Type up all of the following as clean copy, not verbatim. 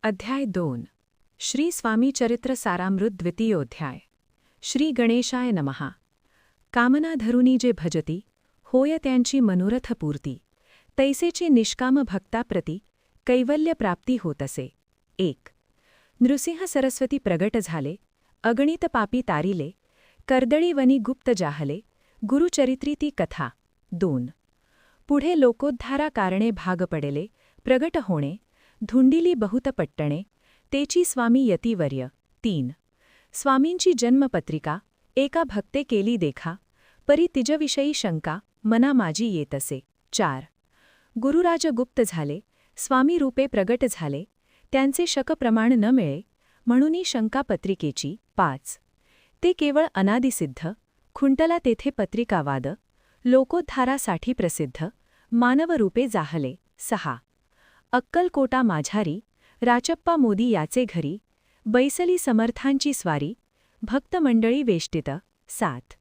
अध्याय 2 श्री स्वामी चरित्र सारामृत द्वितीयोध्याय श्री गणेशाय नमः। कामना धरुनी जे भजती होय त्यांची मनोरथ पूर्ती तैसेची निष्काम भक्ताप्रती कैवल्य प्राप्ती होतसे। 1 नृसिंह सरस्वती प्रगट झाले अगणित पापी तारिले कर्दळी वनी गुप्त जाहले गुरुचरित्री ती कथा। 2 पुढे लोकोद्धारा कारणे भाग पडेले प्रगट होणे धुंडिली बहुत पट्टणे तेची स्वामी यतिवर्य। 3 स्वामींची जन्मपत्रिका एका भक्ते केली देखा परी तिजविषयी शंका मना माझी येतसे। 4 गुरुराज गुप्त झाले स्वामी रूपे प्रगट झाले त्यांचे शकप्रमाण न मिळे म्हणूनी शंका पत्रिकेची। 5 ते केवळ अनादिसिद्ध खुंटला तेथे पत्रिकावाद लोकोद्धारासाठी प्रसिद्ध मानवरूपे जाहले। 6 अक्कलकोटा माझारी राचप्पा मोदी याचे घरी बैसली समर्थांची स्वारी भक्तमंडळी वेष्टित। 7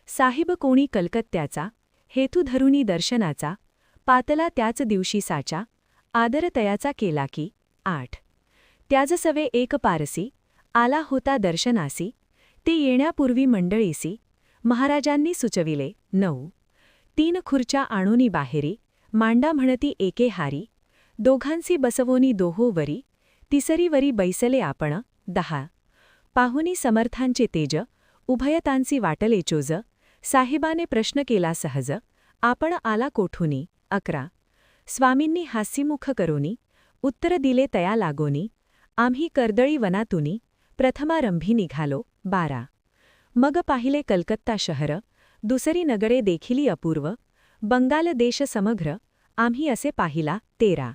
साहिब कोणी कलकत्त्याचा हेतू धरुनी दर्शनाचा पातला त्याच दिवशी साचा आदर तयाचा केला की। 8 त्याजसवे एक पारसी आला होता दर्शनासी ते येण्यापूर्वी मंडळीसी महाराजांनी सुचविले। 9 3 खुर्च्या आणोनी बाहेरी मांडा म्हणती एके हारी दोघांसी बसवोनी दोहोवरी तिसरीवरी बैसले आपण। 10 पाहुनी समर्थांचे तेज उभयतांसी वाटले चोज साहेबाने प्रश्न केला सहज आपण आला कोठूनी। 11 स्वामींनी हास्यमुख करोनी उत्तर दिले तया लागोनी आम्ही कर्दळी वनातुनी प्रथमारंभी निघालो। 12 मग पाहिले कलकत्ता शहर दुसरी नगरे देखिली अपूर्व बंगाल देश समग्र आम्ही असे पाहिला। 13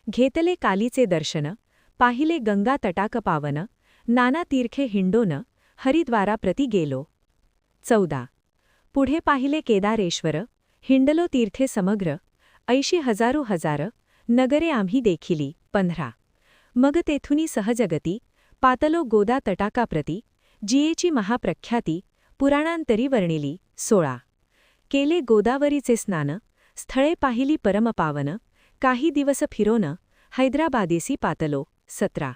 घेतले कालीचे दर्शन पाहिले गंगा तटाक पावन नाना तीर्थे हिंडोन हरिद्वारा प्रति गेलो। 14 पुढे पाहिले केदारेश्वर हिंडलो तीर्थे समग्र ऐशी हजारो हजार नगरे आम्ही देखिली। 15 मग तेथुनी सहजगती पातलो गोदा तटाकाप्रती जियेची महाप्रख्याती पुराणांतरी वर्णिली। 16 केले गोदावरीचे स्नान स्थळे पाहिली परमपावन काही दिवस फिरोन हैदराबादेसी पातलो। 17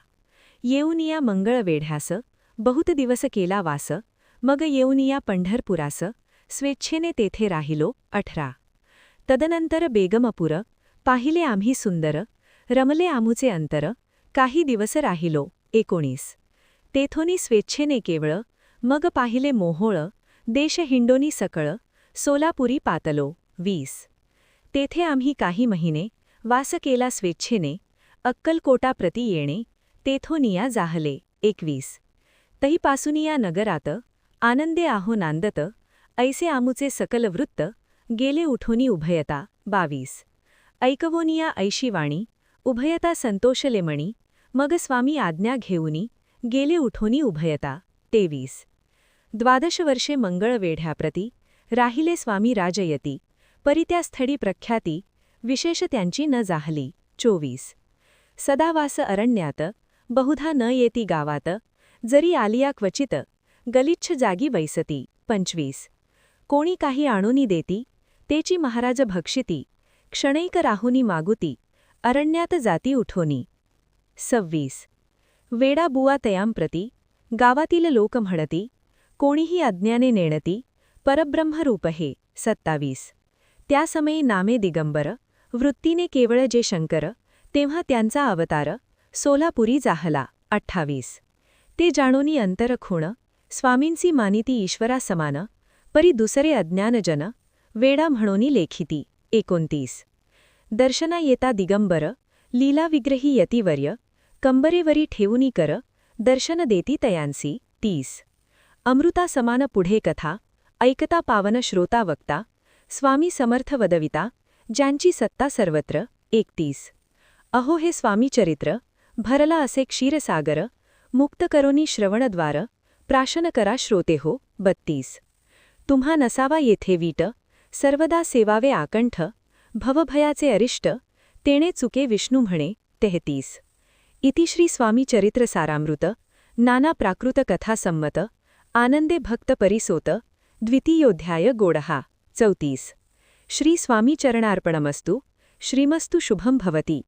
येऊनिया मंगळवेढ्यास बहुत दिवस केला वास मग येऊनिया पंढरपुरास स्वेच्छेने तेथे राहिलो। 18 तदनंतर बेगमपूर पाहिले आम्ही सुंदर रमले आमुचे अंतर काही दिवस राहिलो। 19 तेथोनी स्वेच्छेने केवळ मग पाहिले मोहोळ देश हिंडोनी सकळ सोलापुरी पातलो। 20 तेथे आम्ही काही महिने वास केला स्वेच्छेने अक्कलकोटा प्रति येणे तेथोनिया जाहले। 21 तहीपासूनिया नगरात आनंदे आहो नांदत ऐसे आमुचे सकल वृत्त गेले उठोनी उभयता। 22 ऐकवोनिया ऐशी वाणी उभयता संतोषले मणी मग स्वामी आज्ञा घेऊनी गेले उठोनी उभयता। 23 द्वादश वर्षे मंगळवेढ्याप्रती राहिले स्वामी राजयती परी त्या स्थळी प्रख्याती विशेष त्यांची न जाहली। 24 सदावास अरण्यात बहुधा न येती गावात जरी आलिया क्वचित गलिच्छ जागी बैसती। 25 कोणी काही आणूनी देती तेची महाराज भक्षिती क्षणैक राहुनी मागुती अरण्यात जाती उठोनी। 26 वेडा बुवा तयांप्रती गावातील लोक म्हणती कोणीही अज्ञाने नेणती परब्रह्मरूप हे। 27 त्या समयी नामे दिगंबर वृत्तीने केवळ जे शंकर तेव्हा त्यांचा अवतार सोलापुरी जाहला। 28 ते जाणोनी अंतरखूण स्वामींसी मानिती ईश्वरा समान परी दुसरे अज्ञानजन वेडा म्हणोनी लेखिती। 29 दर्शना येता दिगंबर लीलाविग्रही यतिवर्य कंबरेवरी ठेवूनी कर दर्शन देती तयांसी। 30 अमृता समान पुढे कथा ऐकता पावन श्रोता वक्ता स्वामी समर्थ वदविता ज्यांची सत्ता सर्वत्र। 31 अहो हे स्वामी चरित्र भरला असे क्षीरसागर मुक्त करोनी श्रवणद्वार प्राशन करा श्रोते हो। 32 तुम्हा नसावा येथे वीट सर्वदा सेवावे आकंठ भवभयाचे अरिष्ट तेणे चुके विष्णू म्हणे। 33 इति श्री स्वामी चरित्र सारामृत नाना प्राकृत कथा संमत आनंदे भक्त परिसोत द्वितीयोध्याय गोडहा। 34 श्री स्वामी चरणार्पणमस्तु श्रीमस्तु शुभम भवती।